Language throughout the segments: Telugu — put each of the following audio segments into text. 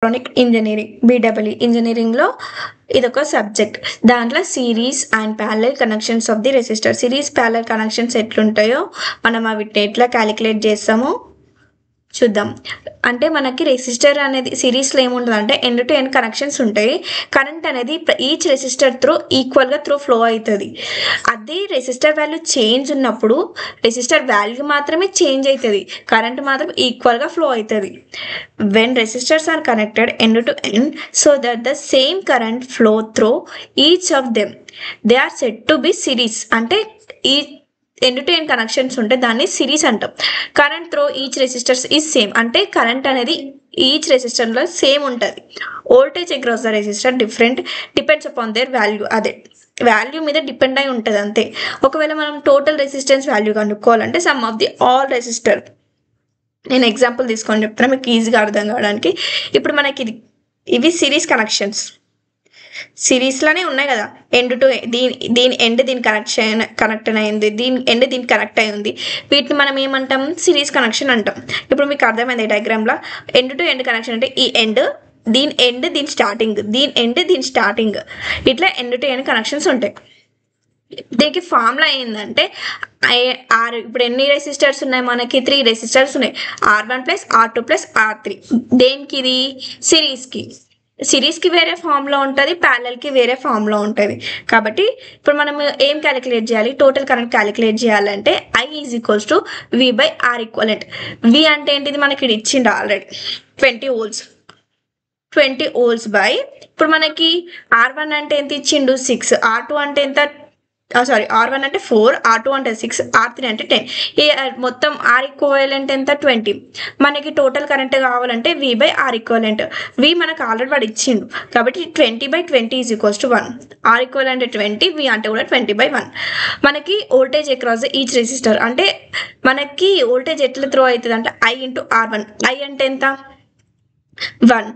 ఎలక్ట్రానిక్ ఇంజనీరింగ్ బీడబ్ల్యూ ఇంజనీరింగ్లో ఇదొక సబ్జెక్ట్. దాంట్లో series and parallel connections of the resistor. Series parallel connections ఎట్లుంటాయో మనం వీటిని ఎట్లా క్యాలిక్యులేట్ చేస్తామో చూద్దాం. అంటే మనకి రెసిస్టర్ అనేది సిరీస్లో ఏముంటుంది అంటే ఎండ్ టు ఎండ్ కనెక్షన్స్ ఉంటాయి. కరెంట్ అనేది ఈచ్ రెసిస్టర్ త్రూ ఈక్వల్గా ఫ్లో అవుతుంది. అదే రెసిస్టర్ వాల్యూ చేంజ్ ఉన్నప్పుడు రెసిస్టర్ వాల్యూ మాత్రమే చేంజ్ అవుతుంది, కరెంట్ మాత్రం ఈక్వల్గా ఫ్లో అవుతుంది. When resistors are connected end to end so that the same current flow through each of them they are said to be series. అంటే ఈ ఎండ్ టు ఎండ్ కనెక్షన్స్ ఉంటే దాన్ని సిరీస్ అంటాం. Current through each resistors is same అంటే కరెంట్ అనేది ఈచ్ రెసిస్టర్లో సేమ్ ఉంటుంది. Voltage across the resistor depends upon their value. అదే వాల్యూ మీద డిపెండ్ అయి ఉంటుంది అంతే. ఒకవేళ మనం టోటల్ రెసిస్టెన్స్ వాల్యూ కనుక్కోవాలంటే sum of the all resistor. నేను ఎగ్జాంపుల్ తీసుకొని చెప్తాను మీకు ఈజీగా అర్థం కావడానికి. ఇప్పుడు మనకి ఇవి సిరీస్ కనెక్షన్స్, సిరీస్లోనే ఉన్నాయి కదా. ఎండ్ టు దీని ఎండ్ దీని కనెక్ట్ అయింది, దీని ఎండ్ దీనికి కనెక్ట్ అయి ఉంది. వీటిని మనం ఏమంటాం? సిరీస్ కనెక్షన్ అంటాం. ఇప్పుడు మీకు అర్థమైంది డయాగ్రామ్లో ఎండ్ టు ఎండ్ కనెక్షన్ అంటే ఈ ఎండ్ దీని ఎండ్ దీని స్టార్టింగ్, దీని ఎండ్ దీని స్టార్టింగ్, ఇట్లా ఎండ్ టు ఎండ్ కనెక్షన్స్ ఉంటాయి. దీనికి ఫార్ములా ఏంటంటే ఇప్పుడు ఎన్ని రెసిస్టర్స్ ఉన్నాయి మనకి? 3 రెసిస్టర్స్ ఉన్నాయి. R1 + R2 + R3. దేనికి? ఇది సిరీస్కి వేరే ఫామ్లో ఉంటుంది, ప్యారలల్కి వేరే ఫామ్లో ఉంటుంది. కాబట్టి ఇప్పుడు మనం ఏం క్యాలిక్యులేట్ చేయాలి? టోటల్ కరెంట్ క్యాలిక్యులేట్ చేయాలంటే I = V/R ఈక్వలెంట్. V అంటే ఏంటిది? మనకి ఇది ఇచ్చిండు ఆల్రెడీ 20 volts. 20 volts బై ఇప్పుడు మనకి R1 అంటే ఎంత ఇచ్చిండు? 6. R2 అంటే ఎంత? R1 అంటే 4, R2 అంటే 6, R3 అంటే 10. మొత్తం R ఈక్వలెంట్ ఎంత? 20. మనకి టోటల్ కరెంట్ కావాలంటే V/R ఈక్వలెంట్. V మనకు ఆల్రెడీ వాడు ఇచ్చిండు కాబట్టి 20/20 = 1. R ఈక్వలెంట్ 20, V అంటే కూడా 20/1. మనకి వోల్టేజ్ అక్రాస్ ఈచ్ రెసిస్టర్ అంటే మనకి వోల్టేజ్ ఎట్లా త్రో అవుతుంది అంటే I × R1. I అంటే ఎంత? 1.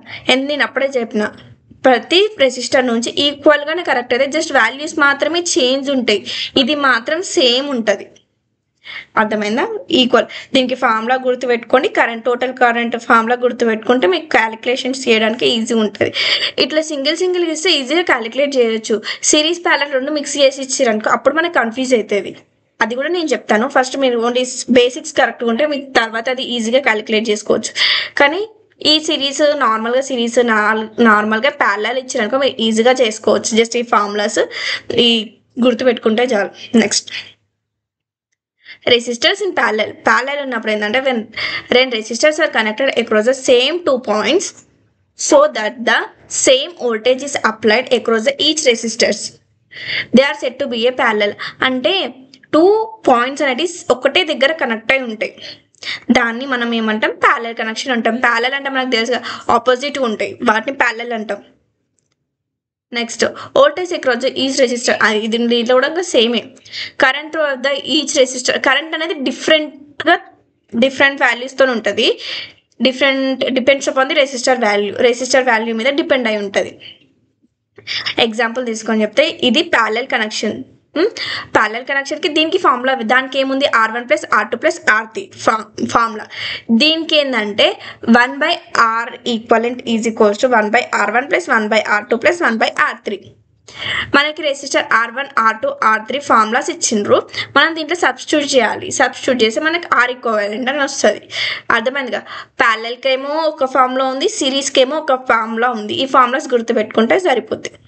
నేను అప్పుడే చెప్పిన ప్రతి రెసిస్టర్ నుంచి ఈక్వల్గానే కరెక్ట్ అయితే జస్ట్ వాల్యూస్ మాత్రమే చేంజ్ ఉంటాయి, ఇది మాత్రం సేమ్ ఉంటుంది. అర్థమైందా? ఈక్వల్. దీనికి ఫార్ములా గుర్తుపెట్టుకోండి. టోటల్ కరెంట్ ఫార్ములా గుర్తుపెట్టుకుంటే మీకు క్యాలిక్యులేషన్స్ చేయడానికి ఈజీ ఉంటుంది. ఇట్లా సింగిల్ ఇస్తే ఈజీగా క్యాలిక్యులేట్ చేయొచ్చు. సిరీస్ ప్యారలల్ రెండు మిక్స్ చేసి ఇచ్చారనుకో అప్పుడు మనకు కన్ఫ్యూజ్ అవుతుంది. అది కూడా నేను చెప్తాను. ఫస్ట్ మీరు ఓన్లీ బేసిక్స్ కరెక్ట్గా ఉంటే మీకు తర్వాత అది ఈజీగా క్యాలిక్యులేట్ చేసుకోవచ్చు. కానీ ఈ నార్మల్గా ప్యారలల్ ఇచ్చినాక మీరు ఈజీగా చేసుకోవచ్చు. జస్ట్ ఈ ఫార్ములాస్ గుర్తుపెట్టుకుంటే చాలు. నెక్స్ట్ రెసిస్టర్స్ ఇన్ ప్యారలల్ ఉన్నప్పుడు ఏంటంటే when resistors are connected across the same 2 points so that the same voltage is applied across each resistors they are said to be a parallel. అంటే 2 points అనేది ఒకటే దగ్గర కనెక్ట్ అయి ఉంటాయి, దాన్ని మనం ఏమంటాం? ప్యారలల్ కనెక్షన్ అంటాం. ప్యారలల్ అంటే మనకు తెలుసు ఆపోజిట్ ఉంటాయి, వాటిని ప్యారలల్ అంటాం. Next voltage across each resistor. ఇది దీంట్లో కూడా సేమే. Current of the each resistor. Current అనేది డిఫరెంట్ వాల్యూస్తో ఉంటుంది. Depends upon the resistor value మీద డిపెండ్ అయి ఉంటుంది. ఎగ్జాంపుల్ తీసుకొని చెప్తే ఇది ప్యారలల్ కనెక్షన్. ప్యారలల్ కనెక్షన్కి దీనికి ఫార్ములా, దానికి ఏముంది? R1 + R2 + R3 formula. దీనికి ఏంటంటే 1/R equivalent = 1/R1 + 1/R2 + 1/R3. మనకి resistor R1, R2, R3 formulas ఇచ్చిండ్రు. మనం దీంట్లో సబ్స్టిట్యూట్ చేయాలి. సబ్స్టిట్యూట్ చేస్తే మనకి R ఈక్వలెంట్ అని వస్తుంది. అర్థమైందిగా? ప్యారలల్కి ఏమో ఒక ఫార్ములా ఉంది, సిరీస్కి ఏమో ఒక ఫార్ములా ఉంది. ఈ ఫార్ములాస్ గుర్తుపెట్టుకుంటే సరిపోతుంది.